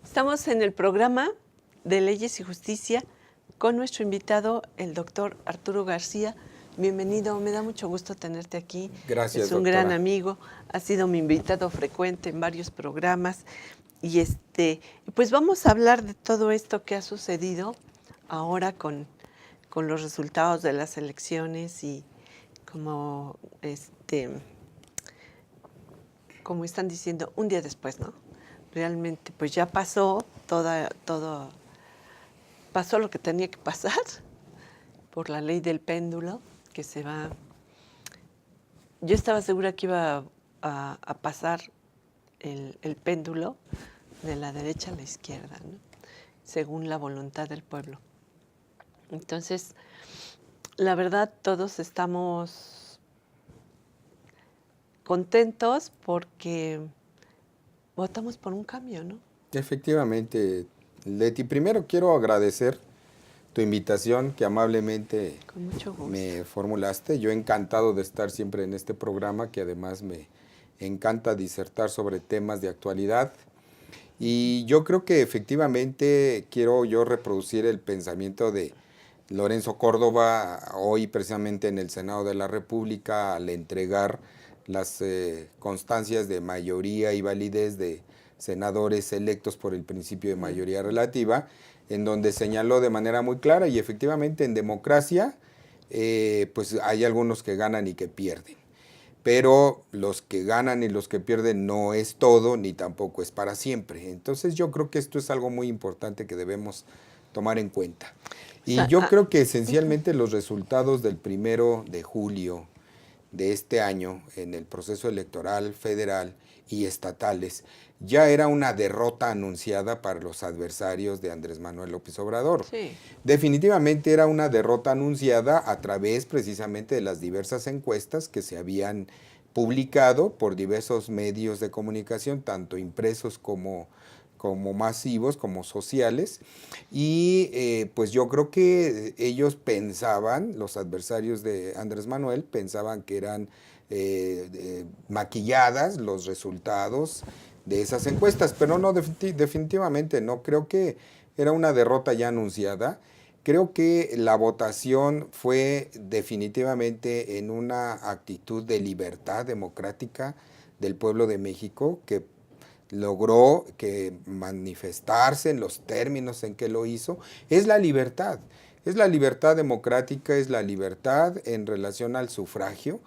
Estamos en el programa de Leyes y Justicia con nuestro invitado, el doctor Arturo García. Bienvenido, me da mucho gusto tenerte aquí. Gracias, es un doctora. gran amigo, ha sido mi invitado frecuente en varios programas. Y pues vamos a hablar de todo esto que ha sucedido ahora con los resultados de las elecciones y como están diciendo, un día después, ¿no? Realmente, pues ya pasó pasó lo que tenía que pasar por la ley del péndulo, que se va. Yo estaba segura que iba a pasar el péndulo de la derecha a la izquierda, ¿no? Según la voluntad del pueblo. Entonces, la verdad, todos estamos contentos porque votamos por un cambio, ¿no? Efectivamente, Leti, primero quiero agradecer tu invitación que amablemente Con mucho gusto. me formulaste. Yo encantado de estar siempre en este programa, que además me encanta disertar sobre temas de actualidad. Y yo creo que efectivamente quiero yo reproducir el pensamiento de Lorenzo Córdoba hoy precisamente en el Senado de la República al entregar las constancias de mayoría y validez de senadores electos por el principio de mayoría relativa, en donde señaló de manera muy clara y efectivamente en democracia pues hay algunos que ganan y que pierden. Pero los que ganan y los que pierden no es todo, ni tampoco es para siempre. Entonces yo creo que esto es algo muy importante que debemos tomar en cuenta. Y yo creo que esencialmente los resultados del 1 de julio de este año en el proceso electoral federal y estatales ya era una derrota anunciada para los adversarios de Andrés Manuel López Obrador. Sí. Definitivamente era una derrota anunciada a través precisamente de las diversas encuestas que se habían publicado por diversos medios de comunicación, tanto impresos como masivos, como sociales, y pues yo creo que ellos pensaban, los adversarios de Andrés Manuel, pensaban que eran maquilladas los resultados de esas encuestas, pero no, definitivamente no, creo que era una derrota ya anunciada. Creo que la votación fue definitivamente en una actitud de libertad democrática del pueblo de México, que logró que manifestarse en los términos en que lo hizo. Es la libertad democrática, es la libertad en relación al sufragio,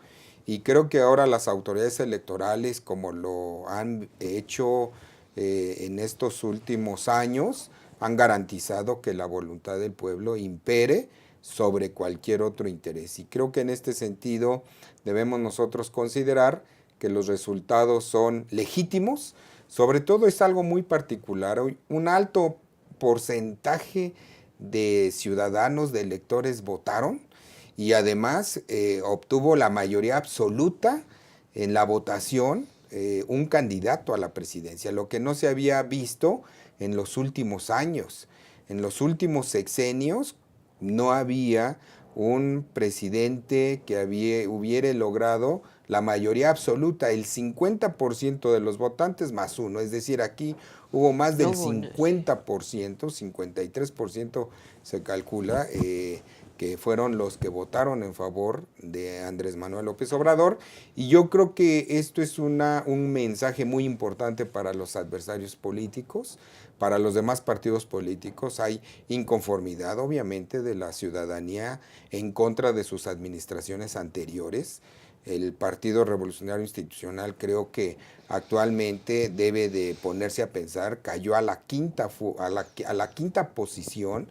y creo que ahora las autoridades electorales, como lo han hecho en estos últimos años, han garantizado que la voluntad del pueblo impere sobre cualquier otro interés. Y creo que en este sentido debemos nosotros considerar que los resultados son legítimos. Sobre todo es algo muy particular, un alto porcentaje de ciudadanos, de electores votaron, y además obtuvo la mayoría absoluta en la votación un candidato a la presidencia, lo que no se había visto en los últimos años. En los últimos sexenios no había un presidente que hubiera logrado la mayoría absoluta, el 50% de los votantes más uno, es decir, aquí hubo más del 50%, 53% se calcula, que fueron los que votaron en favor de Andrés Manuel López Obrador, y yo creo que esto es un mensaje muy importante para los adversarios políticos, para los demás partidos políticos. Hay inconformidad, obviamente, de la ciudadanía en contra de sus administraciones anteriores. El Partido Revolucionario Institucional creo que actualmente debe de ponerse a pensar, cayó a la quinta posición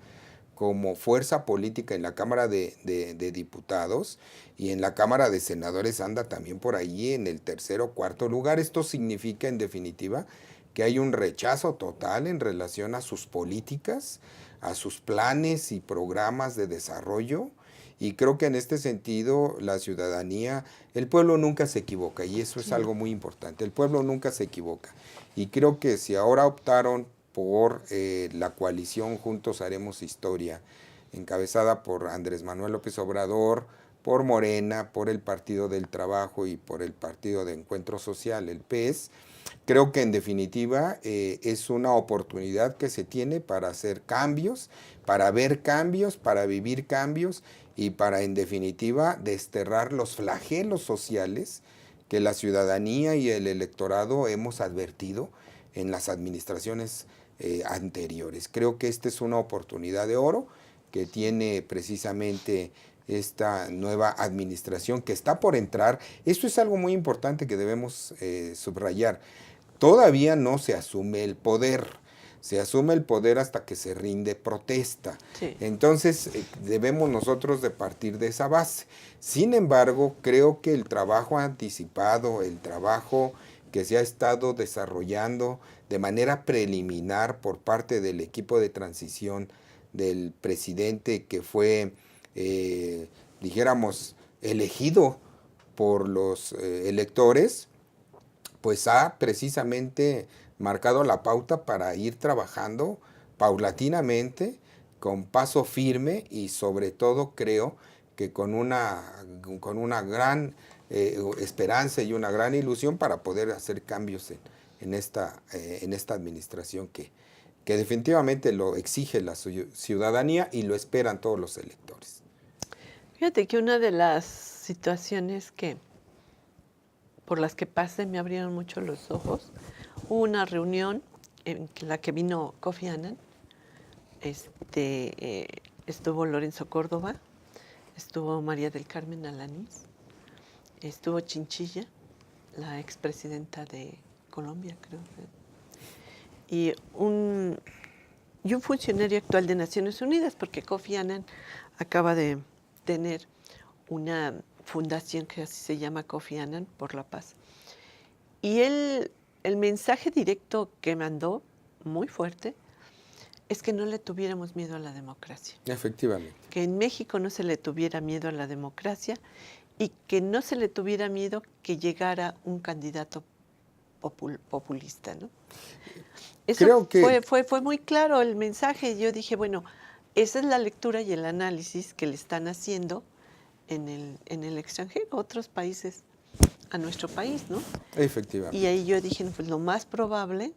como fuerza política en la Cámara de Diputados, y en la Cámara de Senadores anda también por ahí en el tercer o cuarto lugar. Esto significa, en definitiva, que hay un rechazo total en relación a sus políticas, a sus planes y programas de desarrollo. Y creo que en este sentido la ciudadanía, el pueblo nunca se equivoca, y eso es algo muy importante, el pueblo nunca se equivoca. Y creo que si ahora optaron por la coalición Juntos Haremos Historia, encabezada por Andrés Manuel López Obrador, por Morena, por el Partido del Trabajo y por el Partido de Encuentro Social, el PES. Creo que en definitiva es una oportunidad que se tiene para hacer cambios, para ver cambios, para vivir cambios y para en definitiva desterrar los flagelos sociales que la ciudadanía y el electorado hemos advertido en las administraciones anteriores. Creo que esta es una oportunidad de oro que tiene precisamente esta nueva administración que está por entrar. Esto es algo muy importante que debemos subrayar. Todavía no se asume el poder. Se asume el poder hasta que se rinde protesta. Sí. Entonces, debemos nosotros de partir de esa base. Sin embargo, creo que el trabajo anticipado, el trabajo que se ha estado desarrollando de manera preliminar por parte del equipo de transición del presidente que fue, dijéramos, elegido por los electores, pues ha precisamente marcado la pauta para ir trabajando paulatinamente, con paso firme y sobre todo creo que con una gran esperanza y una gran ilusión para poder hacer cambios en esta administración que definitivamente lo exige la ciudadanía y lo esperan todos los electores. Fíjate que una de las situaciones por las que pasé me abrieron mucho los ojos. Hubo una reunión en la que vino Kofi Annan, estuvo Lorenzo Córdoba, estuvo María del Carmen Alanís, estuvo Chinchilla, la expresidenta de Colombia, creo. Y un funcionario actual de Naciones Unidas, porque Kofi Annan acaba de tener una fundación que así se llama Kofi Annan por la Paz. Y el mensaje directo que mandó, muy fuerte, es que no le tuviéramos miedo a la democracia. Efectivamente. Que en México no se le tuviera miedo a la democracia y que no se le tuviera miedo que llegara un candidato populista, ¿no? Eso Creo que fue muy claro el mensaje. Yo dije, bueno, esa es la lectura y el análisis que le están haciendo en el extranjero, otros países, a nuestro país, ¿no? efectivamente. Y ahí yo dije, pues lo más probable,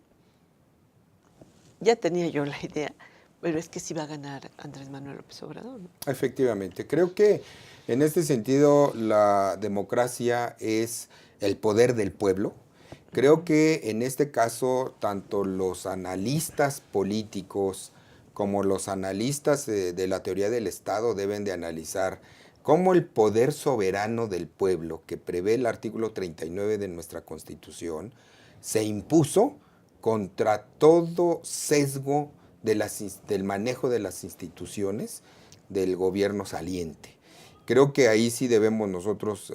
ya tenía yo la idea, pero es que sí va a ganar Andrés Manuel López Obrador, ¿no? Efectivamente. Creo que en este sentido la democracia es el poder del pueblo. Creo que en este caso tanto los analistas políticos como los analistas de la teoría del Estado deben de analizar cómo el poder soberano del pueblo que prevé el artículo 39 de nuestra Constitución se impuso contra todo sesgo del manejo de las instituciones del gobierno saliente. Creo que ahí sí debemos nosotros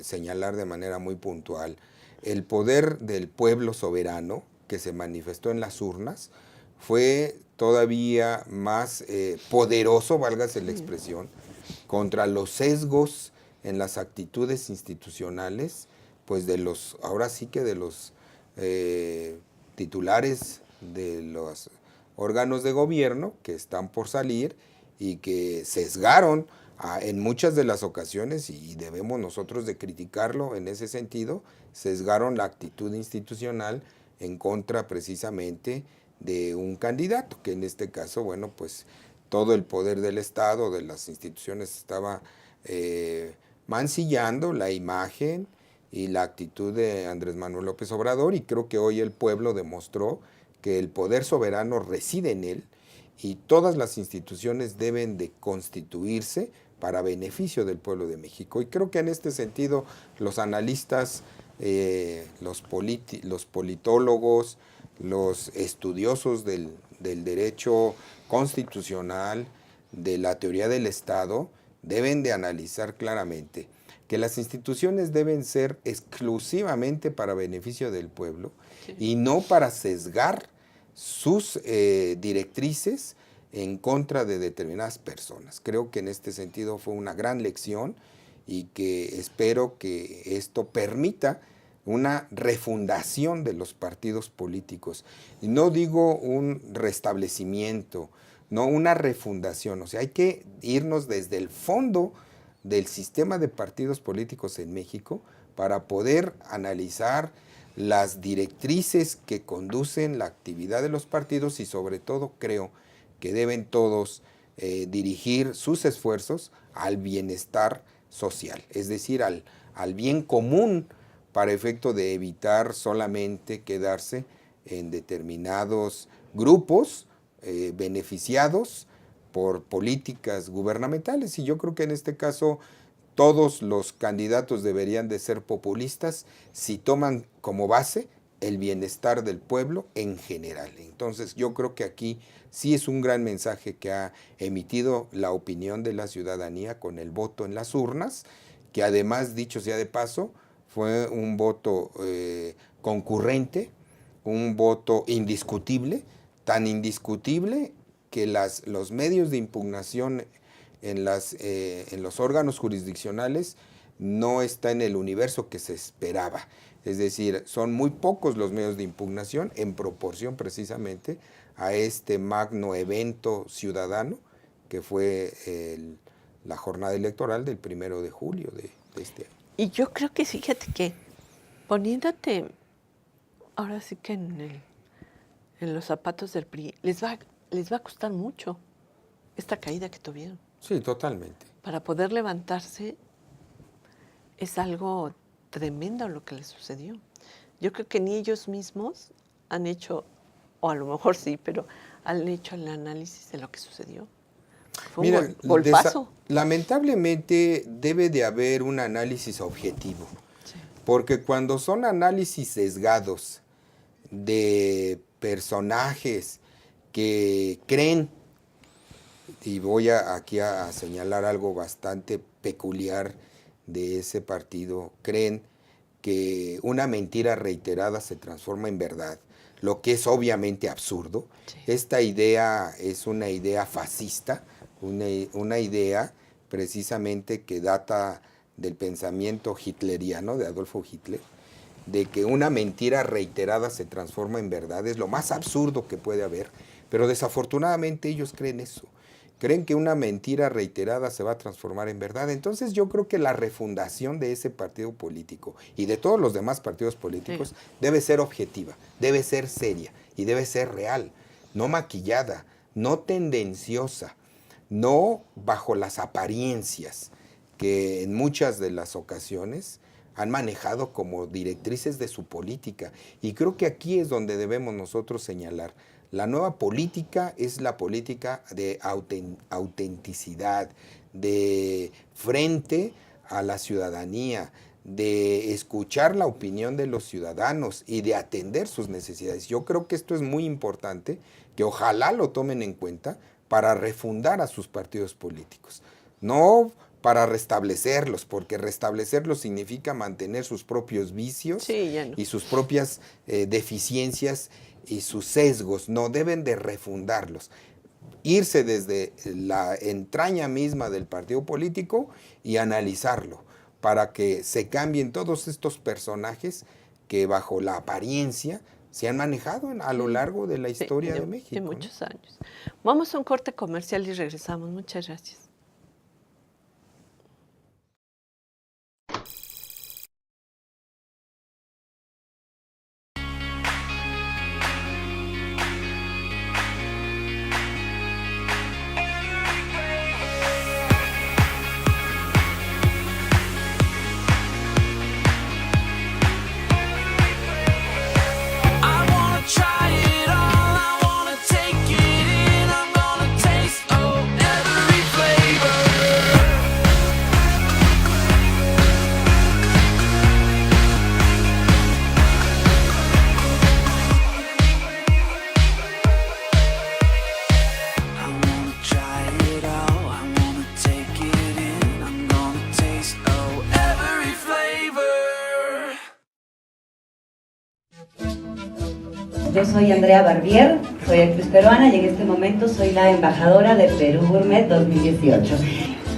señalar de manera muy puntual el poder del pueblo soberano que se manifestó en las urnas fue todavía más poderoso, válgase la expresión, contra los sesgos en las actitudes institucionales, pues ahora sí que de los titulares de los órganos de gobierno que están por salir y que sesgaron en muchas de las ocasiones, y debemos nosotros de criticarlo en ese sentido, sesgaron la actitud institucional en contra precisamente de un candidato, que en este caso, bueno, pues todo el poder del Estado, de las instituciones, estaba mancillando la imagen y la actitud de Andrés Manuel López Obrador, y creo que hoy el pueblo demostró que el poder soberano reside en él y todas las instituciones deben de constituirse para beneficio del pueblo de México. Y creo que en este sentido los analistas, los politólogos, los estudiosos del derecho constitucional, de la teoría del Estado, deben de analizar claramente que las instituciones deben ser exclusivamente para beneficio del pueblo y no para sesgar sus directrices en contra de determinadas personas. Creo que en este sentido fue una gran lección y que espero que esto permita una refundación de los partidos políticos. Y no digo un restablecimiento, no una refundación. O sea, hay que irnos desde el fondo del sistema de partidos políticos en México para poder analizar las directrices que conducen la actividad de los partidos y sobre todo creo que deben todos dirigir sus esfuerzos al bienestar social, es decir, al bien común para efecto de evitar solamente quedarse en determinados grupos beneficiados por políticas gubernamentales. Y yo creo que en este caso todos los candidatos deberían de ser populistas si toman como base el bienestar del pueblo en general. Entonces yo creo que aquí sí es un gran mensaje que ha emitido la opinión de la ciudadanía con el voto en las urnas, que además, dicho sea de paso, fue un voto concurrente, un voto indiscutible, tan indiscutible que los medios de impugnación en los órganos jurisdiccionales no está en el universo que se esperaba. Es decir, son muy pocos los medios de impugnación en proporción precisamente a este magno evento ciudadano que fue la jornada electoral del 1 de julio de este año. Y yo creo que fíjate que poniéndote ahora sí que en los zapatos del PRI, les va a costar mucho esta caída que tuvieron. Sí, totalmente. Para poder levantarse es algo tremendo lo que les sucedió. Yo creo que ni ellos mismos han hecho, o a lo mejor sí, pero han hecho el análisis de lo que sucedió. Fue un golpazo. Lamentablemente debe de haber un análisis objetivo, sí. Porque cuando son análisis sesgados de personajes que creen, y voy aquí a señalar algo bastante peculiar de ese partido, creen que una mentira reiterada se transforma en verdad, lo que es obviamente absurdo. Sí. Esta idea es una idea fascista, una idea precisamente que data del pensamiento hitleriano de Adolfo Hitler, de que una mentira reiterada se transforma en verdad, es lo más absurdo que puede haber, pero desafortunadamente ellos creen eso. Creen que una mentira reiterada se va a transformar en verdad. Entonces yo creo que la refundación de ese partido político y de todos los demás partidos políticos debe ser objetiva, debe ser seria y debe ser real, no maquillada, no tendenciosa, no bajo las apariencias que en muchas de las ocasiones han manejado como directrices de su política. Y creo que aquí es donde debemos nosotros señalar. La nueva política es la política de autenticidad, de frente a la ciudadanía, de escuchar la opinión de los ciudadanos y de atender sus necesidades. Yo creo que esto es muy importante, que ojalá lo tomen en cuenta para refundar a sus partidos políticos. No para restablecerlos, porque restablecerlos significa mantener sus propios vicios y sus propias deficiencias y sus sesgos. No, deben de refundarlos, irse desde la entraña misma del partido político y analizarlo para que se cambien todos estos personajes que bajo la apariencia se han manejado a lo largo de la historia de México. De muchos años. Vamos a un corte comercial y regresamos. Muchas gracias. Yo soy Andrea Barbier, soy actriz peruana y en este momento soy la embajadora de Perú Gourmet 2018.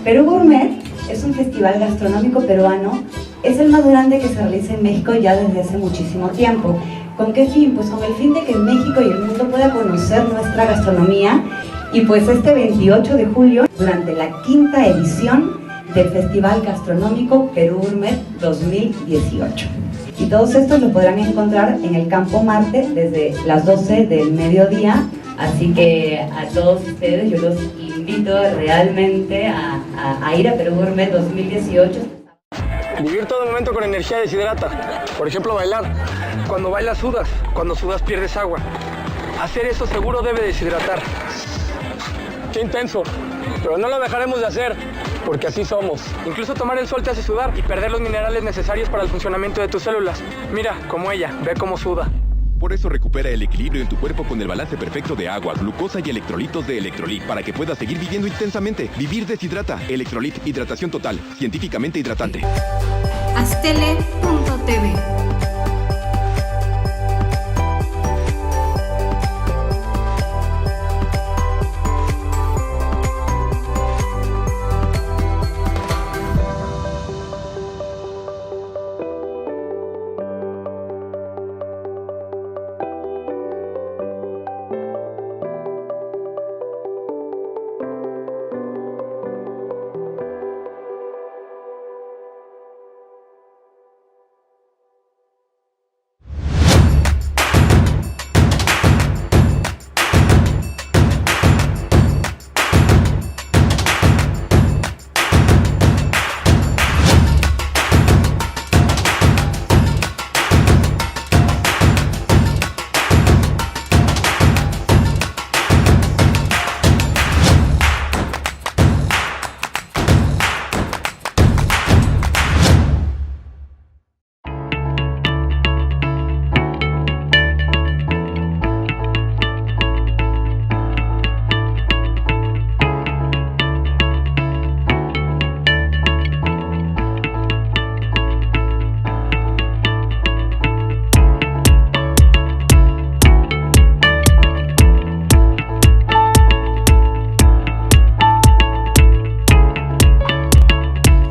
Perú Gourmet es un festival gastronómico peruano, es el más grande que se realiza en México ya desde hace muchísimo tiempo. ¿Con qué fin? Pues con el fin de que México y el mundo pueda conocer nuestra gastronomía y pues este 28 de julio, durante la 5ª edición del Festival Gastronómico Perú Gourmet 2018. Y todos estos lo podrán encontrar en el Campo Marte desde las 12 del mediodía. Así que a todos ustedes yo los invito realmente a ir a Perú Gourmet 2018. Vivir todo el momento con energía deshidrata. Por ejemplo, bailar. Cuando bailas sudas, cuando sudas pierdes agua. Hacer eso seguro debe deshidratar. Qué intenso, pero no lo dejaremos de hacer, porque así somos. Incluso tomar el sol te hace sudar y perder los minerales necesarios para el funcionamiento de tus células. Mira, como ella, ve cómo suda. Por eso recupera el equilibrio en tu cuerpo con el balance perfecto de agua, glucosa y electrolitos de Electrolit para que puedas seguir viviendo intensamente. Vivir deshidrata. Electrolit, hidratación total, científicamente hidratante. Astele.tv.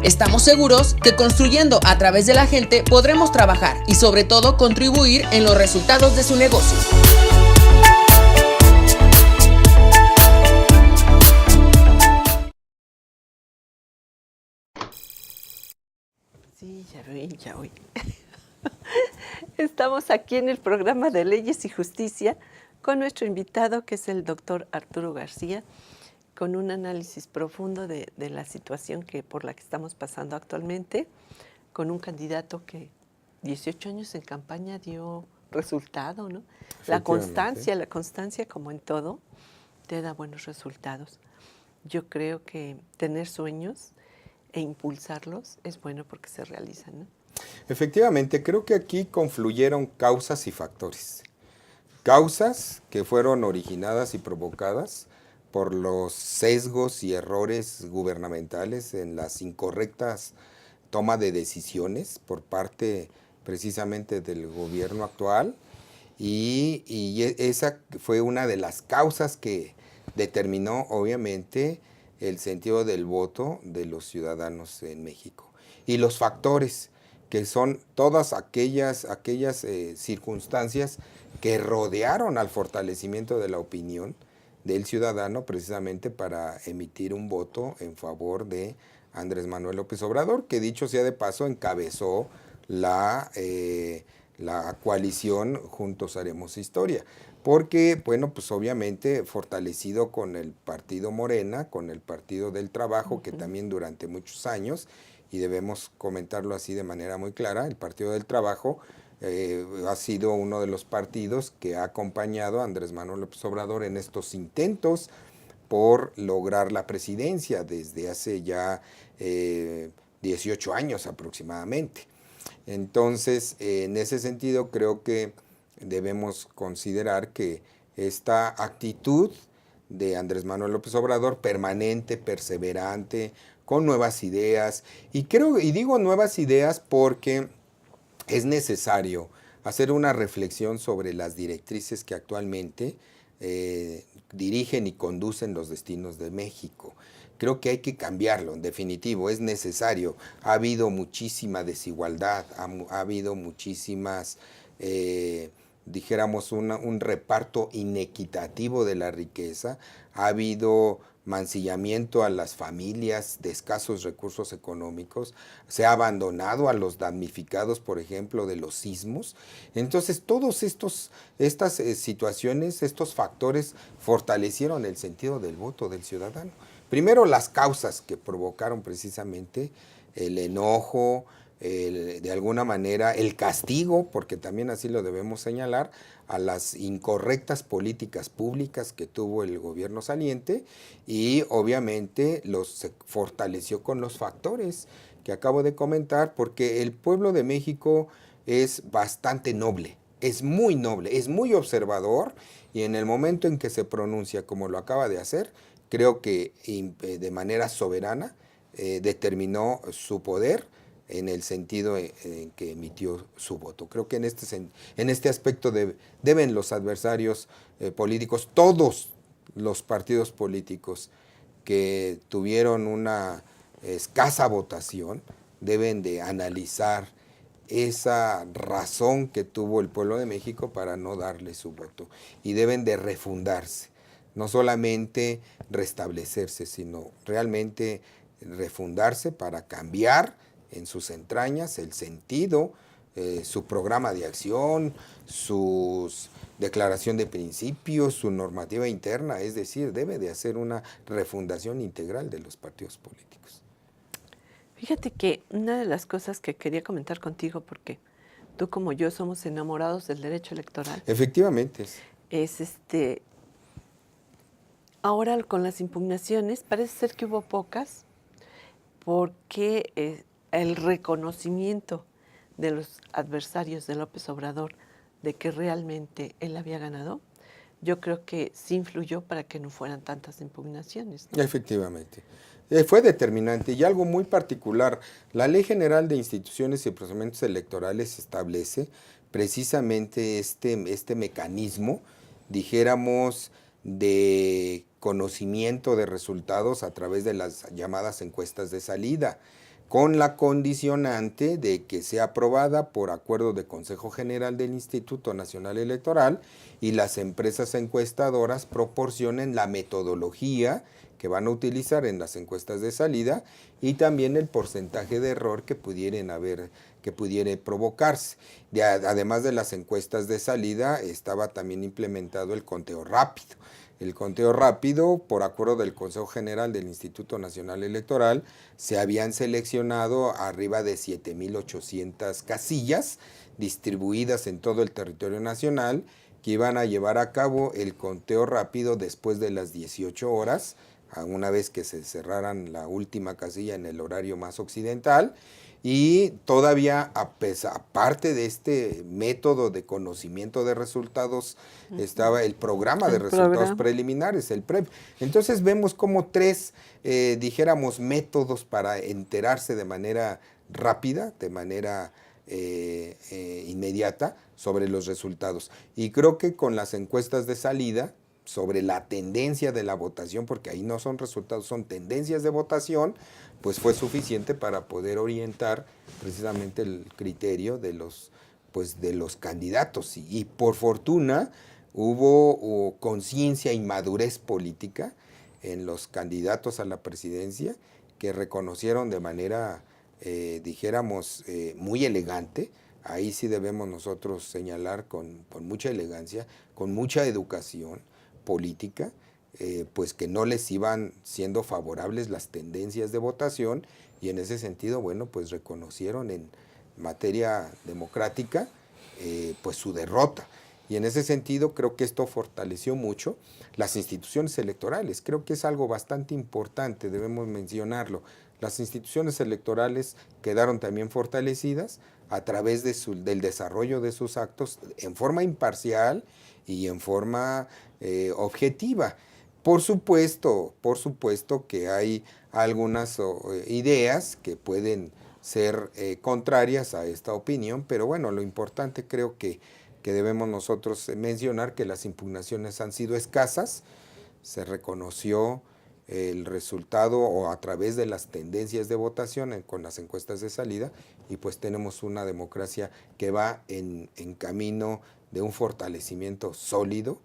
Estamos seguros que construyendo a través de la gente podremos trabajar y sobre todo contribuir en los resultados de su negocio. Sí, ya oí. Estamos aquí en el programa de Leyes y Justicia con nuestro invitado, que es el doctor Arturo García, con un análisis profundo de la situación por la que estamos pasando actualmente, con un candidato que 18 años en campaña dio resultado, ¿no? La constancia, como en todo, te da buenos resultados. Yo creo que tener sueños e impulsarlos es bueno porque se realizan, ¿no? Efectivamente, creo que aquí confluyeron causas y factores. Causas que fueron originadas y provocadas por los sesgos y errores gubernamentales en las incorrectas tomas de decisiones por parte precisamente del gobierno actual, y esa fue una de las causas que determinó obviamente el sentido del voto de los ciudadanos en México. Y los factores, que son todas aquellas circunstancias que rodearon al fortalecimiento de la opinión del ciudadano precisamente para emitir un voto en favor de Andrés Manuel López Obrador, que dicho sea de paso encabezó la coalición Juntos Haremos Historia, porque, bueno, pues obviamente fortalecido con el partido Morena, con el Partido del Trabajo, que también durante muchos años, y debemos comentarlo así de manera muy clara, el Partido del Trabajo ha sido uno de los partidos que ha acompañado a Andrés Manuel López Obrador en estos intentos por lograr la presidencia desde hace ya 18 años aproximadamente. Entonces, en ese sentido, creo que debemos considerar que esta actitud de Andrés Manuel López Obrador, permanente, perseverante, con nuevas ideas, y digo nuevas ideas porque es necesario hacer una reflexión sobre las directrices que actualmente dirigen y conducen los destinos de México. Creo que hay que cambiarlo, en definitivo, es necesario. Ha habido muchísima desigualdad, ha habido muchísimas, dijéramos, un reparto inequitativo de la riqueza, ha habido mancillamiento a las familias de escasos recursos económicos, se ha abandonado a los damnificados, por ejemplo, de los sismos. Entonces, todos estas situaciones, estos factores fortalecieron el sentido del voto del ciudadano. Primero, las causas que provocaron precisamente el enojo, de alguna manera el castigo, porque también así lo debemos señalar, a las incorrectas políticas públicas que tuvo el gobierno saliente, y obviamente se fortaleció con los factores que acabo de comentar, porque el pueblo de México es bastante noble, es muy observador, y en el momento en que se pronuncia como lo acaba de hacer, creo que de manera soberana determinó su poder en el sentido en que emitió su voto. Creo que en este aspecto deben los adversarios políticos, todos los partidos políticos que tuvieron una escasa votación, deben de analizar esa razón que tuvo el pueblo de México para no darle su voto, y deben de refundarse, no solamente restablecerse, sino realmente refundarse para cambiar en sus entrañas el sentido, su programa de acción, su declaración de principios, su normativa interna, es decir, debe de hacer una refundación integral de los partidos políticos. Fíjate que una de las cosas que quería comentar contigo, porque tú como yo somos enamorados del derecho electoral. Efectivamente. Es ahora con las impugnaciones parece ser que hubo pocas, porque el reconocimiento de los adversarios de López Obrador de que realmente él había ganado, yo creo que sí influyó para que no fueran tantas impugnaciones, ¿no? Efectivamente. Fue determinante, y algo muy particular. La Ley General de Instituciones y Procedimientos Electorales establece precisamente este mecanismo, dijéramos, de conocimiento de resultados a través de las llamadas encuestas de salida, con la condicionante de que sea aprobada por acuerdo de Consejo General del Instituto Nacional Electoral, y las empresas encuestadoras proporcionen la metodología que van a utilizar en las encuestas de salida, y también el porcentaje de error que pudiera provocarse. Además de las encuestas de salida, estaba también implementado el conteo rápido. El conteo rápido, por acuerdo del Consejo General del Instituto Nacional Electoral, se habían seleccionado arriba de 7,800 casillas distribuidas en todo el territorio nacional, que iban a llevar a cabo el conteo rápido después de las 18 horas, una vez que se cerraran la última casilla en el horario más occidental. Y todavía, aparte de este método de conocimiento de resultados, estaba el programa de resultados preliminares, el PREP. Entonces vemos como tres, dijéramos, métodos para enterarse de manera rápida, de manera inmediata, sobre los resultados. Y creo que con las encuestas de salida, sobre la tendencia de la votación, porque ahí no son resultados, son tendencias de votación, pues fue suficiente para poder orientar precisamente el criterio de los candidatos. Y por fortuna hubo conciencia y madurez política en los candidatos a la presidencia, que reconocieron de manera, dijéramos, muy elegante. Ahí sí debemos nosotros señalar con mucha elegancia, con mucha educación política, pues que no les iban siendo favorables las tendencias de votación, y en ese sentido, bueno, pues reconocieron en materia democrática pues su derrota. Y en ese sentido creo que esto fortaleció mucho las instituciones electorales. Creo que es algo bastante importante, debemos mencionarlo. Las instituciones electorales quedaron también fortalecidas a través del desarrollo de sus actos en forma imparcial y en forma objetiva. Por supuesto que hay algunas ideas que pueden ser contrarias a esta opinión, pero bueno, lo importante creo que debemos nosotros mencionar que las impugnaciones han sido escasas, se reconoció el resultado o a través de las tendencias de votación con las encuestas de salida, y pues tenemos una democracia que va en camino de un fortalecimiento sólido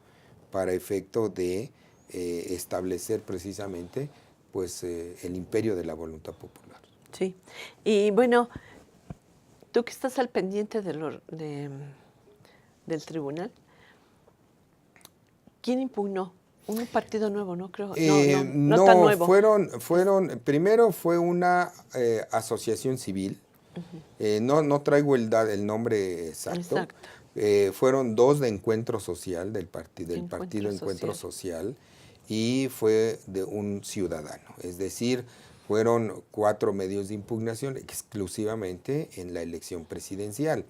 para efecto de establecer precisamente pues el imperio de la voluntad popular. Sí. Y bueno, tú que estás al pendiente del tribunal, ¿quién impugnó? Un partido nuevo, ¿no? Creo. No tan nuevo. Primero fue una asociación civil. No traigo el nombre exacto. Fueron 2 de Encuentro Social, del partido Encuentro Social, y fue de un ciudadano. Es decir, fueron 4 medios de impugnación exclusivamente en la elección presidencial.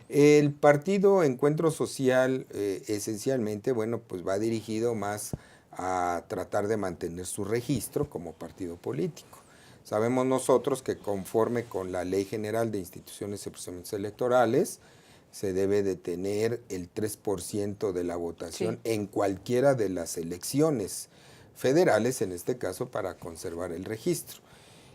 El partido Encuentro Social esencialmente, bueno, pues va dirigido más a tratar de mantener su registro como partido político. Sabemos nosotros que conforme con la Ley General de Instituciones y Procedimientos Electorales, se debe de tener el 3% de la votación en cualquiera de las elecciones federales, en este caso, para conservar el registro.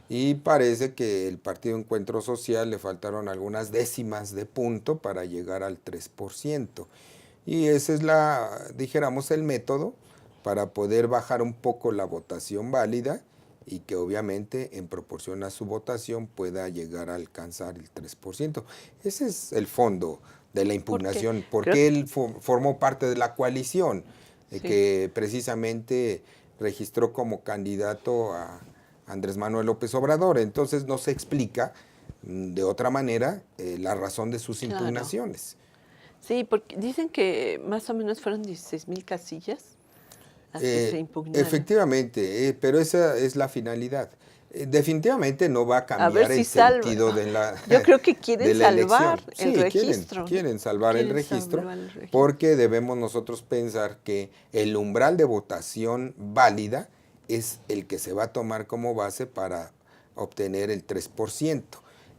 Y parece que el Partido Encuentro Social le faltaron algunas décimas de punto para llegar al 3%. Y ese es dijéramos, el método para poder bajar un poco la votación válida y que obviamente en proporción a su votación pueda llegar a alcanzar el 3%. Ese es el fondo de la impugnación, porque él formó parte de la coalición que precisamente registró como candidato a Andrés Manuel López Obrador. Entonces no se explica de otra manera la razón de sus impugnaciones. Sí, porque dicen que más o menos fueron 16,000 casillas las que se impugnaron. Efectivamente, pero esa es la finalidad. Definitivamente no va a cambiar el sentido de la Yo creo que quieren salvar el registro. Quieren salvar el registro, porque debemos nosotros pensar que el umbral de votación válida es el que se va a tomar como base para obtener el 3%,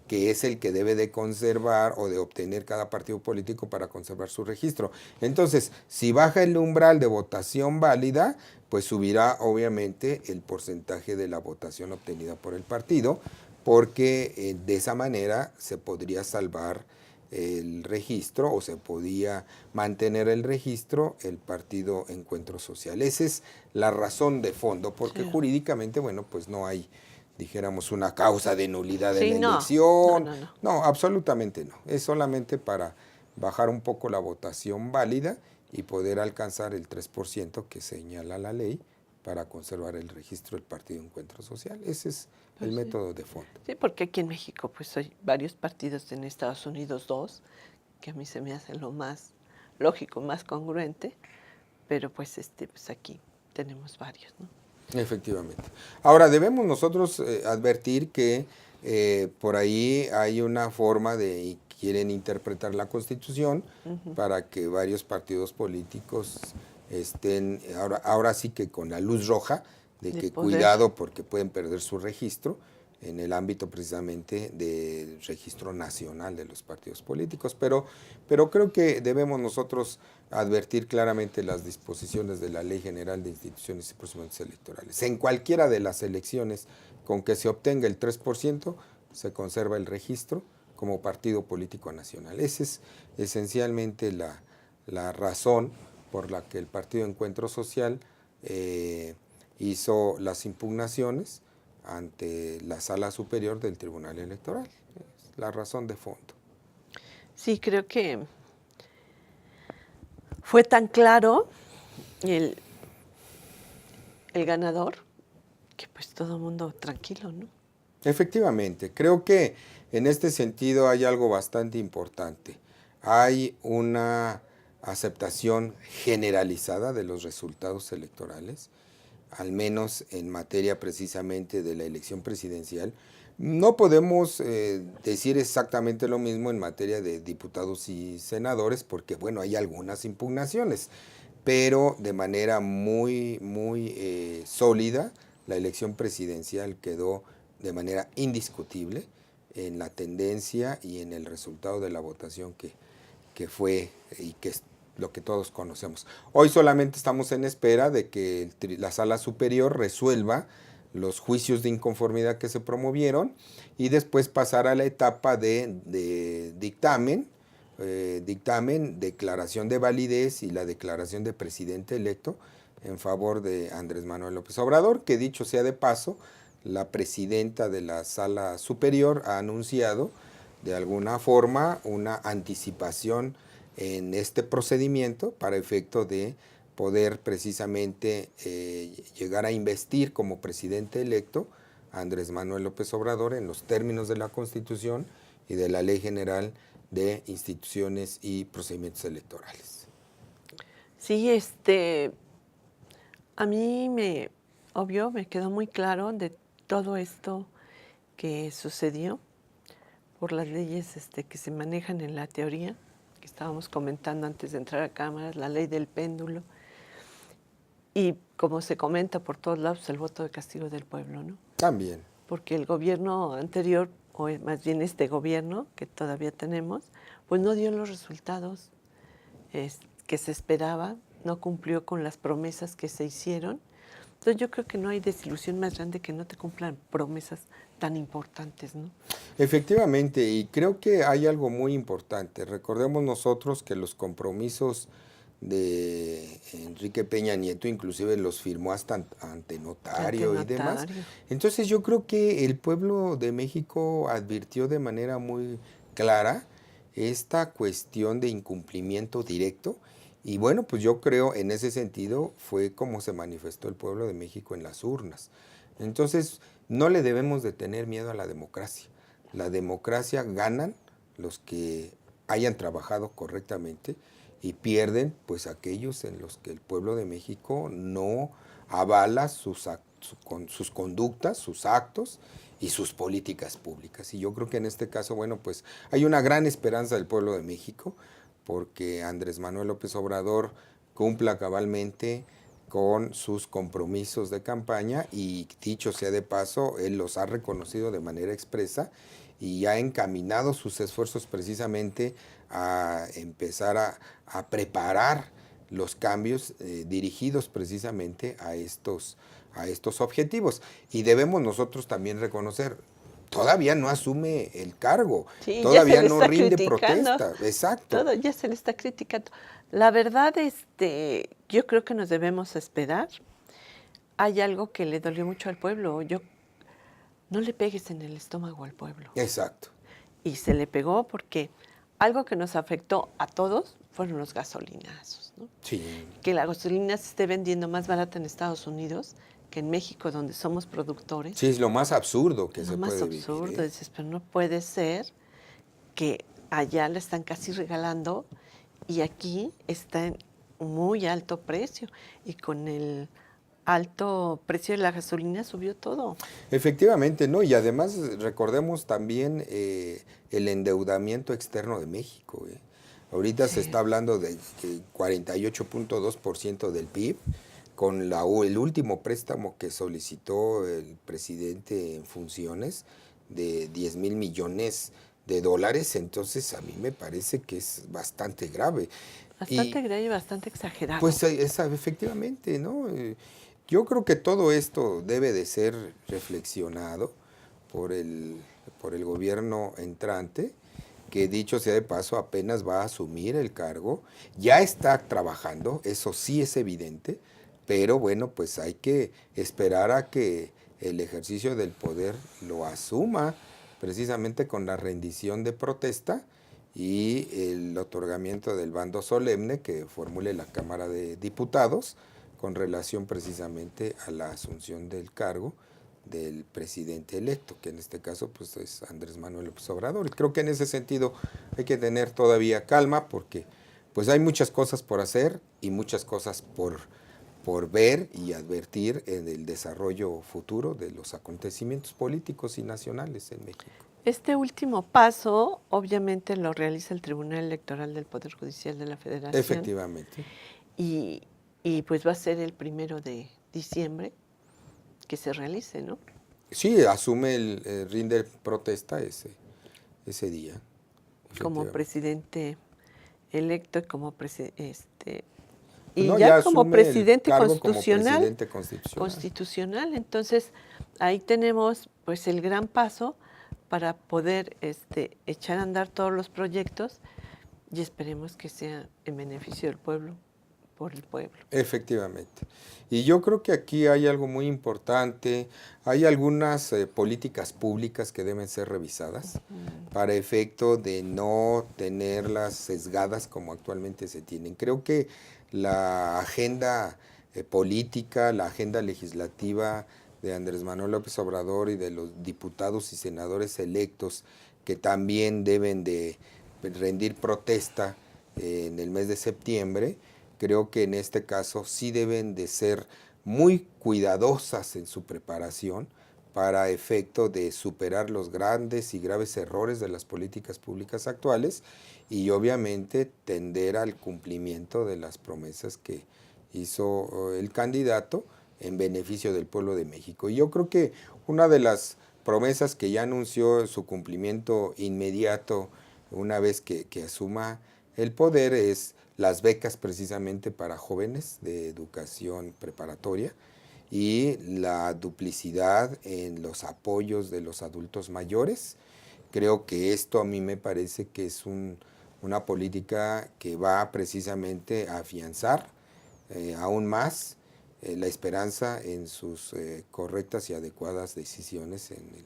que es el que debe de conservar o de obtener cada partido político para conservar su registro. Entonces, si baja el umbral de votación válida, pues subirá obviamente el porcentaje de la votación obtenida por el partido, porque de esa manera se podría salvar el registro o se podía mantener el registro el Partido Encuentro Social. Esa es la razón de fondo, porque jurídicamente, bueno, pues no hay, dijéramos, una causa de nulidad de la elección. No, absolutamente no. Es solamente para bajar un poco la votación válida y poder alcanzar el 3% que señala la ley para conservar el registro del Partido Encuentro Social. Ese es el método de fondo. Sí, porque aquí en México pues hay varios partidos, en Estados Unidos 2, que a mí se me hace lo más lógico, más congruente, pero pues aquí tenemos varios, ¿no? Efectivamente. Ahora, debemos nosotros advertir que por ahí hay una forma de quieren interpretar la Constitución para que varios partidos políticos estén ahora sí que con la luz roja de que cuidado porque pueden perder su registro en el ámbito precisamente del registro nacional de los partidos políticos, pero creo que debemos nosotros advertir claramente las disposiciones de la Ley General de Instituciones y Procedimientos Electorales. En cualquiera de las elecciones con que se obtenga el 3%, se conserva el registro como partido político nacional. Esa es esencialmente la razón por la que el Partido Encuentro Social hizo las impugnaciones ante la Sala Superior del Tribunal Electoral. Es la razón de fondo. Sí, creo que fue tan claro el ganador que pues todo el mundo tranquilo, ¿no? Efectivamente, creo que en este sentido hay algo bastante importante. Hay una aceptación generalizada de los resultados electorales, al menos en materia precisamente de la elección presidencial. No podemos decir exactamente lo mismo en materia de diputados y senadores, porque bueno, hay algunas impugnaciones, pero de manera muy sólida, la elección presidencial quedó de manera indiscutible en la tendencia y en el resultado de la votación que fue y que es lo que todos conocemos. Hoy solamente estamos en espera de que la Sala Superior resuelva los juicios de inconformidad que se promovieron y después pasar a la etapa de dictamen, declaración de validez y la declaración de presidente electo en favor de Andrés Manuel López Obrador, que dicho sea de paso, la presidenta de la Sala Superior ha anunciado de alguna forma una anticipación en este procedimiento para efecto de poder precisamente llegar a investir como presidente electo a Andrés Manuel López Obrador en los términos de la Constitución y de la Ley General de Instituciones y Procedimientos Electorales. Sí, a mí me quedó muy claro de todo esto que sucedió por las leyes que se manejan en la teoría, que estábamos comentando antes de entrar a cámaras, la ley del péndulo, y como se comenta por todos lados, el voto de castigo del pueblo, ¿no? También. Porque el gobierno anterior, o más bien este gobierno que todavía tenemos, pues no dio los resultados que se esperaba, no cumplió con las promesas que se hicieron. Entonces yo creo que no hay desilusión más grande que no te cumplan promesas tan importantes, ¿no? Efectivamente, y creo que hay algo muy importante. Recordemos nosotros que los compromisos de Enrique Peña Nieto inclusive los firmó hasta ante notario y demás. Entonces yo creo que el pueblo de México advirtió de manera muy clara esta cuestión de incumplimiento directo. Y bueno, pues yo creo en ese sentido fue como se manifestó el pueblo de México en las urnas. Entonces, no le debemos de tener miedo a la democracia. La democracia ganan los que hayan trabajado correctamente y pierden pues aquellos en los que el pueblo de México no avala sus conductas, sus actos y sus políticas públicas. Y yo creo que en este caso, bueno, pues hay una gran esperanza del pueblo de México porque Andrés Manuel López Obrador cumpla cabalmente con sus compromisos de campaña y dicho sea de paso, él los ha reconocido de manera expresa y ha encaminado sus esfuerzos precisamente a empezar a preparar los cambios dirigidos precisamente a estos objetivos. Y debemos nosotros también reconocer, todavía no asume el cargo, sí, todavía no rinde protesta. Exacto. Todo ya se le está criticando. La verdad, yo creo que nos debemos esperar. Hay algo que le dolió mucho al pueblo. No le pegues en el estómago al pueblo. Exacto. Y se le pegó porque algo que nos afectó a todos fueron los gasolinazos, ¿no? Sí. Que la gasolina se esté vendiendo más barata en Estados Unidos que en México, donde somos productores. Sí, es lo más absurdo que se puede vivir. Lo más absurdo, dices, pero no puede ser que allá le están casi regalando y aquí está en muy alto precio. Y con el alto precio de la gasolina subió todo. Efectivamente, ¿no? Y además recordemos también el endeudamiento externo de México. Ahorita se está hablando de que 48.2% del PIB, con el último préstamo que solicitó el presidente en funciones de 10,000 millones de dólares, entonces a mí me parece que es bastante grave. Bastante grave y bastante exagerado. Pues efectivamente, ¿no? Yo creo que todo esto debe de ser reflexionado por el gobierno entrante, que dicho sea de paso apenas va a asumir el cargo, ya está trabajando, eso sí es evidente, pero bueno, pues hay que esperar a que el ejercicio del poder lo asuma precisamente con la rendición de protesta y el otorgamiento del bando solemne que formule la Cámara de Diputados con relación precisamente a la asunción del cargo del presidente electo, que en este caso pues es Andrés Manuel López Obrador. Y creo que en ese sentido hay que tener todavía calma porque pues hay muchas cosas por hacer y muchas cosas por ver y advertir en el desarrollo futuro de los acontecimientos políticos y nacionales en México. Este último paso obviamente lo realiza el Tribunal Electoral del Poder Judicial de la Federación. Efectivamente. Y pues va a ser el 1 de diciembre que se realice, ¿no? Sí, asume rinde protesta ese día. Como presidente electo y como como presidente constitucional. Entonces, ahí tenemos pues el gran paso para poder echar a andar todos los proyectos y esperemos que sea en beneficio del pueblo por el pueblo. Efectivamente. Y yo creo que aquí hay algo muy importante, hay algunas políticas públicas que deben ser revisadas para efecto de no tenerlas sesgadas como actualmente se tienen. Creo que la agenda política, la agenda legislativa de Andrés Manuel López Obrador y de los diputados y senadores electos que también deben de rendir protesta en el mes de septiembre, creo que en este caso sí deben de ser muy cuidadosas en su preparación para efecto de superar los grandes y graves errores de las políticas públicas actuales y obviamente tender al cumplimiento de las promesas que hizo el candidato en beneficio del pueblo de México. Y yo creo que una de las promesas que ya anunció su cumplimiento inmediato una vez que asuma el poder es las becas precisamente para jóvenes de educación preparatoria y la duplicidad en los apoyos de los adultos mayores. Creo que esto a mí me parece que es una política que va precisamente a afianzar aún más la esperanza en sus correctas y adecuadas decisiones en el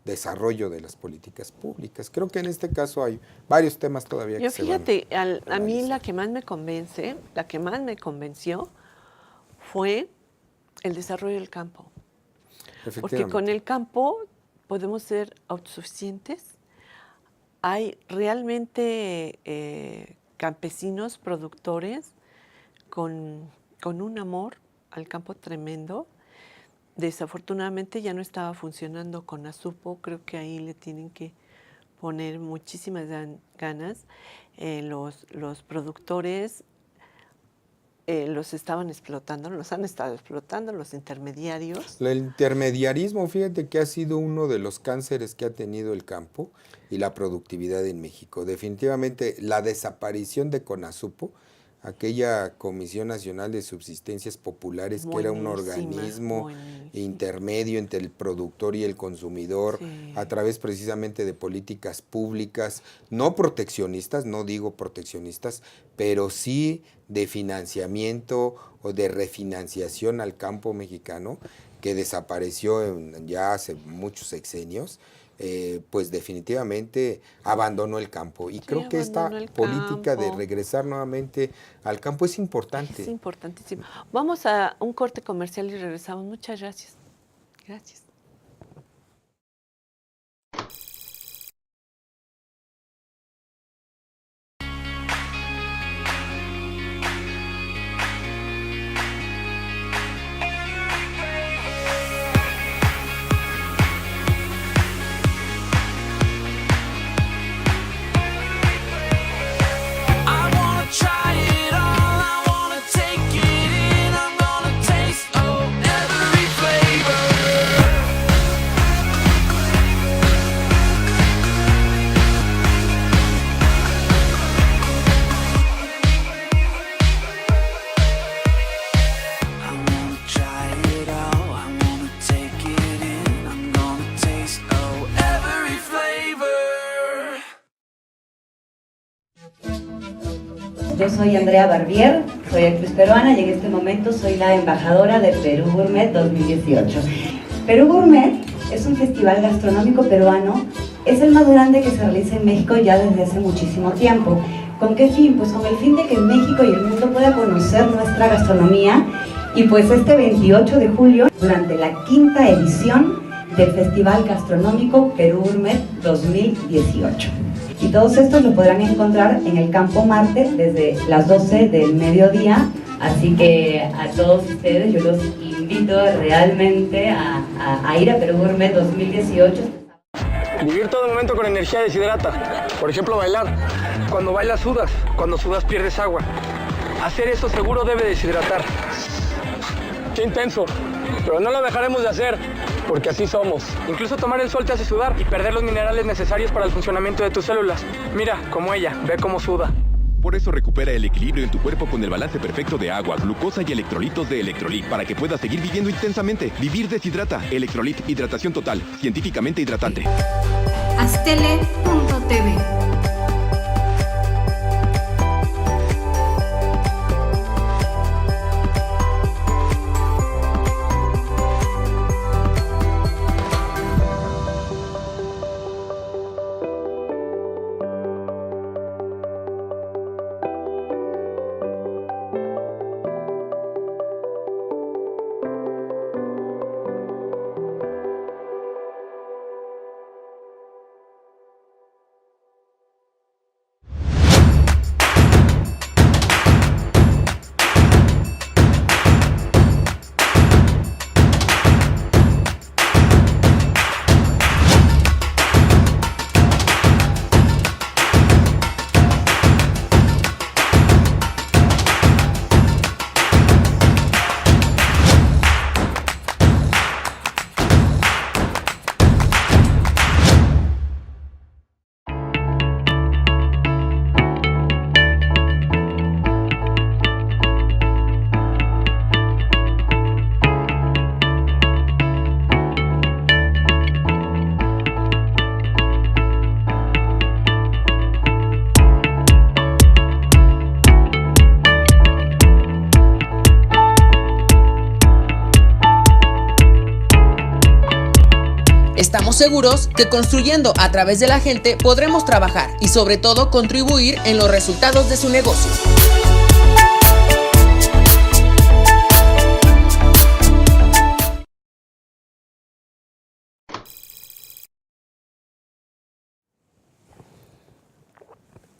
desarrollo de las políticas públicas. Creo que en este caso hay varios temas todavía que se van a analizar. A mí la que más me convence, la que más me convenció fue el desarrollo del campo. Porque con el campo podemos ser autosuficientes. Hay realmente campesinos, productores con un amor al campo tremendo. Desafortunadamente ya no estaba funcionando con Azupo, creo que ahí le tienen que poner muchísimas ganas. Los productores los estaban explotando, los han estado explotando, los intermediarios. El intermediarismo, fíjate que ha sido uno de los cánceres que ha tenido el campo y la productividad en México. Definitivamente la desaparición de Conasupo, aquella Comisión Nacional de Subsistencias Populares, que era un organismo intermedio entre el productor y el consumidor, a través precisamente de políticas públicas, no proteccionistas, no digo proteccionistas, pero sí de financiamiento o de refinanciación al campo mexicano, que desapareció ya hace muchos sexenios. Pues definitivamente abandonó el campo y creo que esta política de regresar nuevamente al campo es importante. Es importantísimo. Vamos a un corte comercial y regresamos. Muchas gracias. Gracias. Yo soy Andrea Barbier, soy actriz peruana y en este momento soy la embajadora de Perú Gourmet 2018. Perú Gourmet es un festival gastronómico peruano, es el más grande que se realiza en México ya desde hace muchísimo tiempo. ¿Con qué fin? Pues con el fin de que México y el mundo pueda conocer nuestra gastronomía y pues este 28 de julio, durante la 5ª edición del Festival Gastronómico Perú Gourmet 2018. Y todos estos lo podrán encontrar en el Campo Marte desde las 12 del mediodía. Así que a todos ustedes yo los invito realmente a ir a Perú Gourmet 2018. Vivir todo el momento con energía deshidrata. Por ejemplo, bailar. Cuando bailas sudas, cuando sudas pierdes agua. Hacer eso seguro debe deshidratar. Qué intenso, pero no lo dejaremos de hacer, porque así somos. Incluso tomar el sol te hace sudar y perder los minerales necesarios para el funcionamiento de tus células. Mira, como ella, ve cómo suda. Por eso recupera el equilibrio en tu cuerpo con el balance perfecto de agua, glucosa y electrolitos de Electrolit para que puedas seguir viviendo intensamente. Vivir deshidrata. Electrolit, hidratación total, científicamente hidratante. Aztele.tv Estamos seguros que construyendo a través de la gente podremos trabajar y sobre todo contribuir en los resultados de su negocio.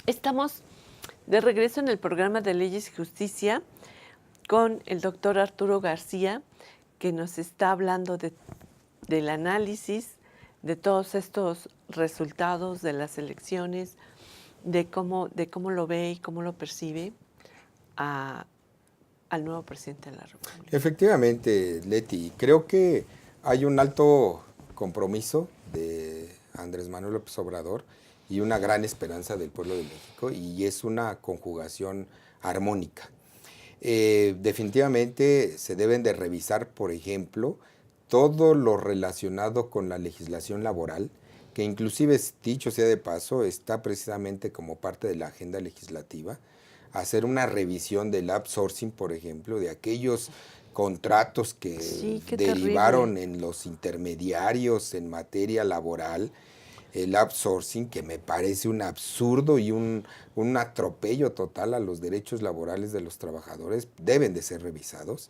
Estamos de regreso en el programa de Leyes y Justicia con el doctor Arturo García, que nos está hablando del análisis de todos estos resultados de las elecciones, de cómo lo ve y cómo lo percibe al nuevo presidente de la República. Efectivamente, Leti, creo que hay un alto compromiso de Andrés Manuel López Obrador y una gran esperanza del pueblo de México, y es una conjugación armónica. Definitivamente se deben de revisar, por ejemplo, todo lo relacionado con la legislación laboral, que inclusive, dicho sea de paso, está precisamente como parte de la agenda legislativa, hacer una revisión del outsourcing, por ejemplo, de aquellos contratos que derivaron en los intermediarios en materia laboral, el outsourcing, que me parece un absurdo y un atropello total a los derechos laborales de los trabajadores, deben de ser revisados.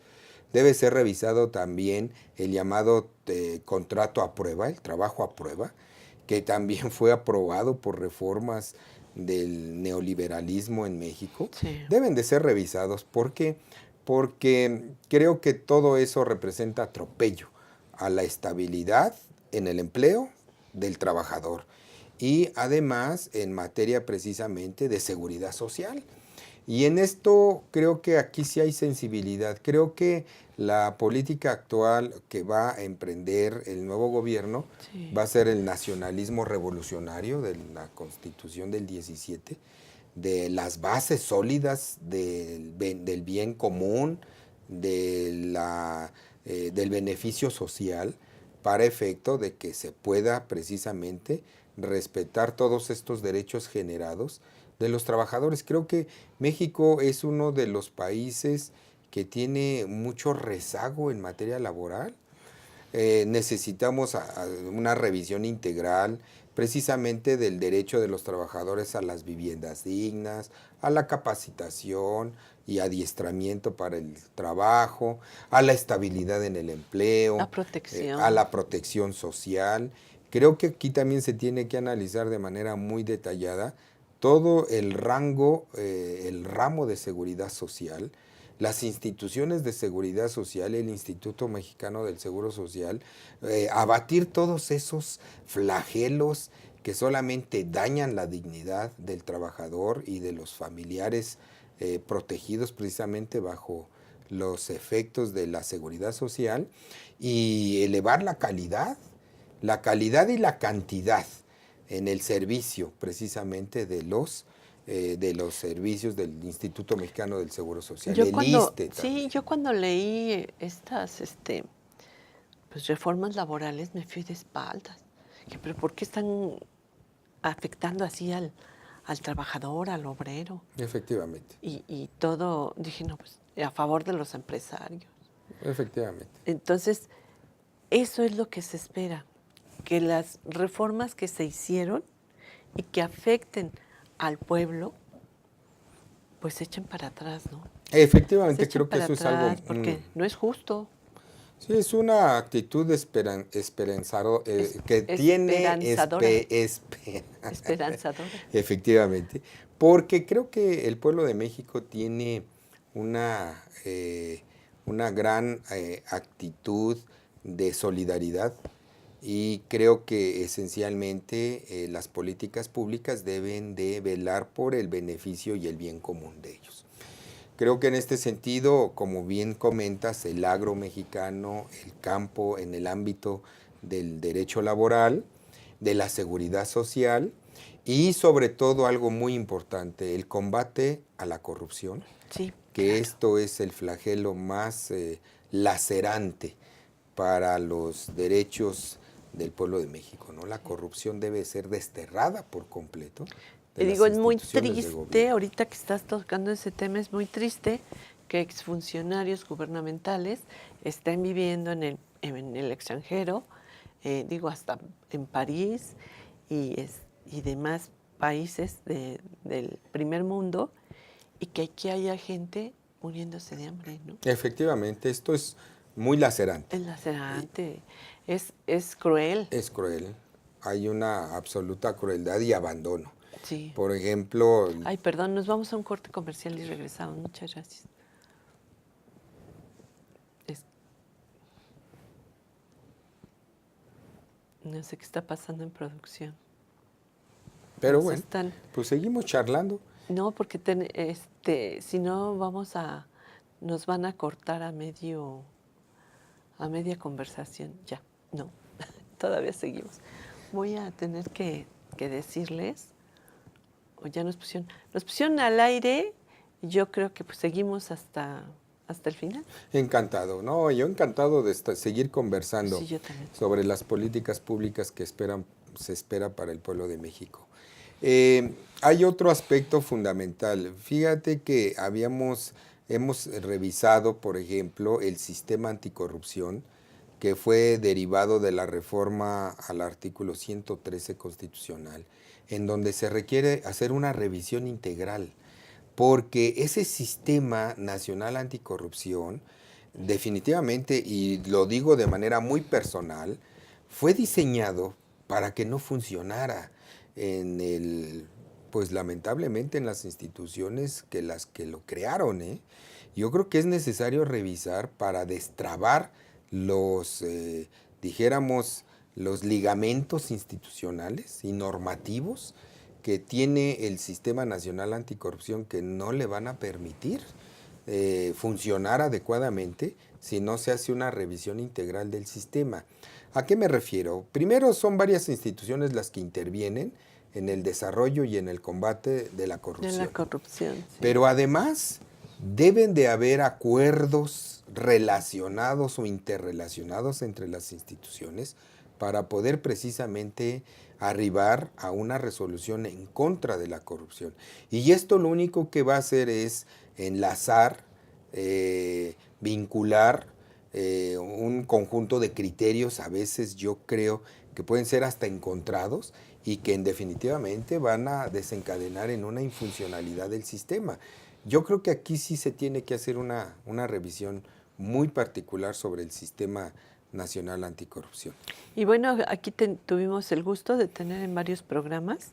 Debe ser revisado también el llamado contrato a prueba, el trabajo a prueba, que también fue aprobado por reformas del neoliberalismo en México. Sí. Deben de ser revisados. ¿Por qué? Porque creo que todo eso representa atropello a la estabilidad en el empleo del trabajador, y además en materia precisamente de seguridad social. Y en esto creo que aquí sí hay sensibilidad. Creo que la política actual que va a emprender el nuevo gobierno va a ser el nacionalismo revolucionario de la Constitución del 17, de las bases sólidas del bien común, del beneficio social, para efecto de que se pueda precisamente respetar todos estos derechos generados de los trabajadores. Creo que México es uno de los países que tiene mucho rezago en materia laboral. Necesitamos una revisión integral precisamente del derecho de los trabajadores a las viviendas dignas, a la capacitación y adiestramiento para el trabajo, a la estabilidad en el empleo, a la protección social. Creo que aquí también se tiene que analizar de manera muy detallada todo el ramo de seguridad social, las instituciones de seguridad social, el Instituto Mexicano del Seguro Social, abatir todos esos flagelos que solamente dañan la dignidad del trabajador y de los familiares protegidos precisamente bajo los efectos de la seguridad social, y elevar la calidad y la cantidad en el servicio precisamente de los servicios del Instituto Mexicano del Seguro Social, yo cuando leí estas pues reformas laborales me fui de espaldas. Pero ¿por qué están afectando así al trabajador, al obrero? Efectivamente. Y todo, dije, no, pues a favor de los empresarios. Efectivamente. Entonces, eso es lo que se espera, que las reformas que se hicieron y que afecten al pueblo, pues se echen para atrás, ¿no? Efectivamente, creo que eso es algo... Porque no es justo. Sí, es una actitud esperanzadora. Efectivamente, porque creo que el pueblo de México tiene una gran actitud de solidaridad, y creo que esencialmente las políticas públicas deben de velar por el beneficio y el bien común de ellos. Creo que en este sentido, como bien comentas, el agro mexicano, el campo en el ámbito del derecho laboral, de la seguridad social y sobre todo algo muy importante, el combate a la corrupción, que esto es el flagelo más lacerante para los derechos del pueblo de México, ¿no? La corrupción debe ser desterrada por completo. Y digo, es muy triste, ahorita que estás tocando ese tema, es muy triste que exfuncionarios gubernamentales estén viviendo en el extranjero, digo, hasta en París y demás países del primer mundo, y que aquí haya gente muriéndose de hambre, ¿no? Efectivamente, esto es muy lacerante. Es lacerante, es cruel. Es cruel. Hay una absoluta crueldad y abandono. Sí. Por ejemplo, Ay, perdón, nos vamos a un corte comercial y regresamos. Muchas gracias. No sé qué está pasando en producción. pero Nos bueno, están- pues seguimos charlando. No, porque si no nos van a cortar a media conversación. Ya, no, todavía seguimos. Voy a tener que decirles, o ya nos pusieron al aire, y yo creo que pues seguimos hasta el final. Encantado, ¿no? Yo encantado de seguir conversando Sí, yo también. sobre las políticas públicas que se espera para el pueblo de México. Hay otro aspecto fundamental. Fíjate que hemos revisado, por ejemplo, el sistema anticorrupción, que fue derivado de la reforma al artículo 113 constitucional, en donde se requiere hacer una revisión integral, porque ese sistema nacional anticorrupción, definitivamente, y lo digo de manera muy personal, fue diseñado para que no funcionara pues lamentablemente en las instituciones que lo crearon, ¿eh? Yo creo que es necesario revisar para destrabar dijéramos, los ligamentos institucionales y normativos que tiene el Sistema Nacional Anticorrupción, que no le van a permitir funcionar adecuadamente si no se hace una revisión integral del sistema. ¿A qué me refiero? Primero, son varias instituciones las que intervienen en el desarrollo y en el combate de la corrupción. De la corrupción, sí. Pero además deben de haber acuerdos relacionados o interrelacionados entre las instituciones para poder precisamente arribar a una resolución en contra de la corrupción. Y esto lo único que va a hacer es enlazar, vincular un conjunto de criterios, a veces yo creo que pueden ser hasta encontrados y que definitivamente van a desencadenar en una infuncionalidad del sistema. Yo creo que aquí sí se tiene que hacer una revisión muy particular sobre el Sistema Nacional Anticorrupción. Y bueno, aquí tuvimos el gusto de tener en varios programas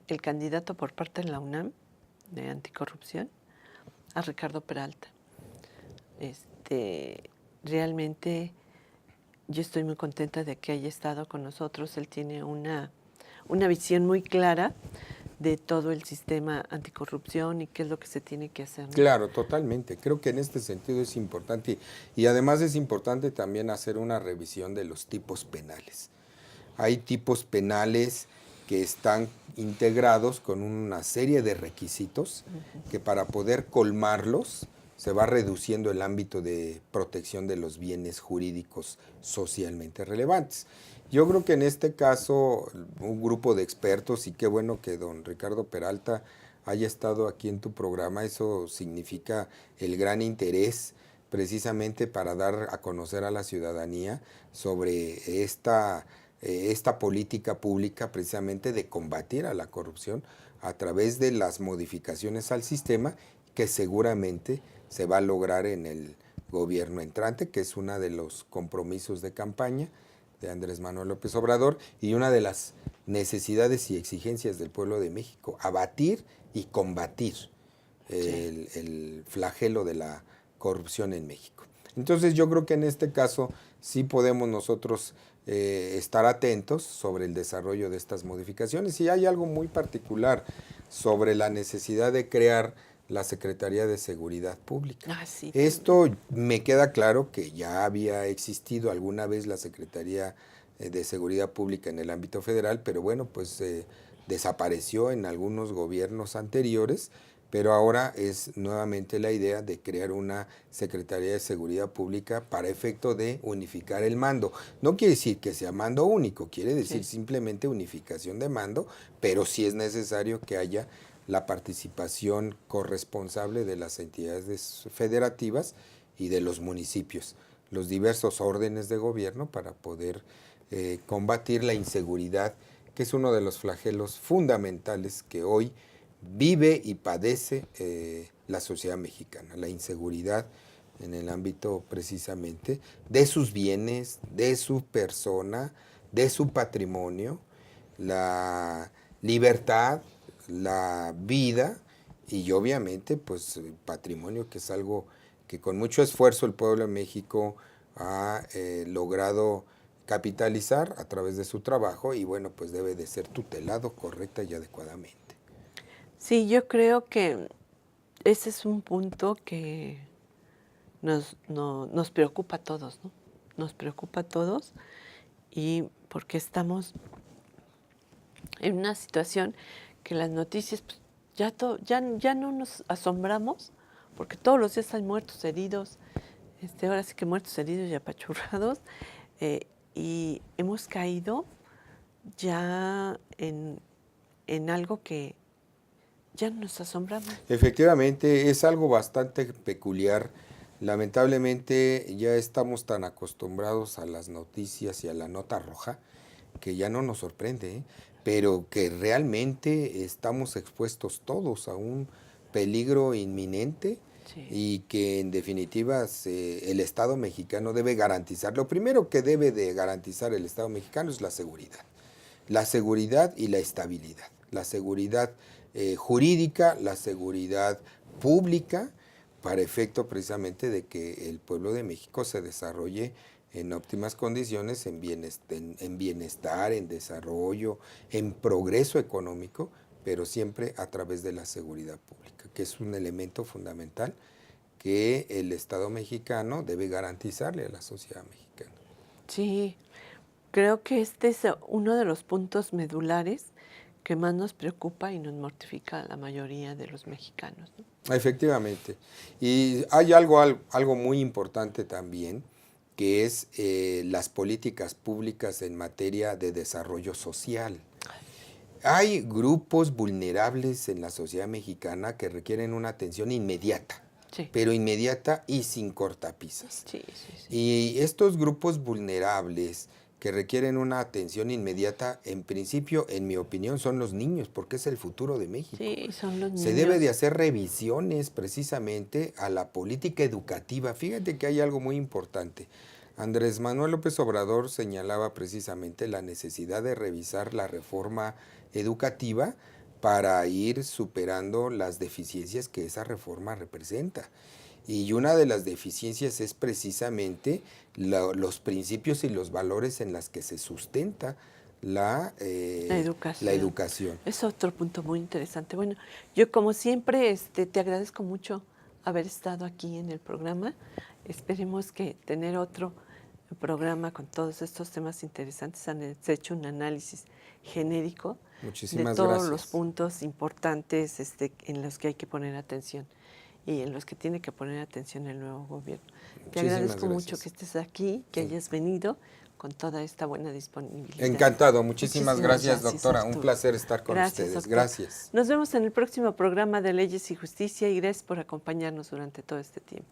el candidato por parte de la UNAM de anticorrupción, a Ricardo Peralta. Realmente yo estoy muy contenta de que haya estado con nosotros. Él tiene una visión muy clara de todo el sistema anticorrupción y qué es lo que se tiene que hacer, ¿no? Claro, totalmente. Creo que en este sentido es importante y además es importante también hacer una revisión de los tipos penales. Hay tipos penales que están integrados con una serie de requisitos que para poder colmarlos se va reduciendo el ámbito de protección de los bienes jurídicos socialmente relevantes. Yo creo que en este caso un grupo de expertos, y qué bueno que don Ricardo Peralta haya estado aquí en tu programa, eso significa el gran interés precisamente para dar a conocer a la ciudadanía sobre esta política pública precisamente de combatir a la corrupción a través de las modificaciones al sistema que seguramente se va a lograr en el gobierno entrante, que es uno de los compromisos de campaña de Andrés Manuel López Obrador y una de las necesidades y exigencias del pueblo de México, abatir y combatir el flagelo de la corrupción en México. Entonces yo creo que en este caso sí podemos nosotros estar atentos sobre el desarrollo de estas modificaciones, y hay algo muy particular sobre la necesidad de crear la Secretaría de Seguridad Pública. Sí, esto me queda claro que ya había existido alguna vez la Secretaría de Seguridad Pública en el ámbito federal, pero bueno, pues desapareció en algunos gobiernos anteriores, pero ahora es nuevamente la idea de crear una Secretaría de Seguridad Pública para efecto de unificar el mando. No quiere decir que sea mando único, quiere decir simplemente unificación de mando, pero sí es necesario que haya la participación corresponsable de las entidades federativas y de los municipios. los diversos órdenes de gobierno para poder combatir la inseguridad, que es uno de los flagelos fundamentales que hoy vive y padece la sociedad mexicana, la inseguridad en el ámbito precisamente de sus bienes, de su persona, de su patrimonio, la libertad, la vida y obviamente pues el patrimonio, que es algo que con mucho esfuerzo el pueblo de México ha logrado capitalizar a través de su trabajo y bueno, pues debe de ser tutelado correcta y adecuadamente. Sí, yo creo que ese es un punto que nos preocupa a todos, ¿no? Nos preocupa a todos y porque estamos en una situación que las noticias pues, ya no nos asombramos porque todos los días hay muertos, heridos, ahora sí que muertos, heridos y apachurrados, y hemos caído ya en algo que ya nos asombramos. Efectivamente, es algo bastante peculiar. Lamentablemente ya estamos tan acostumbrados a las noticias y a la nota roja que ya no nos sorprende, ¿eh? Pero que realmente estamos expuestos todos a un peligro inminente. Sí. Y que en definitiva el Estado mexicano debe garantizar, lo primero que debe de garantizar el Estado mexicano es la seguridad y la estabilidad, la seguridad jurídica, la seguridad pública, para efecto precisamente de que el pueblo de México se desarrolle en óptimas condiciones, en bienestar, en desarrollo, en progreso económico, pero siempre a través de la seguridad pública, que es un elemento fundamental que el Estado mexicano debe garantizarle a la sociedad mexicana. Sí, creo que este es uno de los puntos medulares que más nos preocupa y nos mortifica a la mayoría de los mexicanos, ¿no? Efectivamente. Y hay algo muy importante también, que es las políticas públicas en materia de desarrollo social. Hay grupos vulnerables en la sociedad mexicana que requieren una atención inmediata, sí, pero inmediata y sin cortapisas. Sí, sí, sí. Y estos grupos vulnerables que requieren una atención inmediata, en principio, en mi opinión, son los niños, porque es el futuro de México. Sí, son los niños. Se debe de hacer revisiones precisamente a la política educativa. Fíjate que hay algo muy importante. Andrés Manuel López Obrador señalaba precisamente la necesidad de revisar la reforma educativa para ir superando las deficiencias que esa reforma representa. Y una de las deficiencias es precisamente los principios y los valores en las que se sustenta la educación. Es otro punto muy interesante. Bueno, yo como siempre te agradezco mucho haber estado aquí en el programa. Esperemos que tener otro programa con todos estos temas interesantes. Han hecho un análisis genérico Muchísimas de todos gracias. los puntos importantes en los que hay que poner atención y en los que tiene que poner atención el nuevo gobierno. Te agradezco mucho que estés aquí, que hayas venido con toda esta buena disponibilidad. Encantado, muchísimas gracias, doctora. Arturo. Un placer estar con ustedes. Doctor. Gracias. Nos vemos en el próximo programa de Leyes y Justicia y gracias por acompañarnos durante todo este tiempo.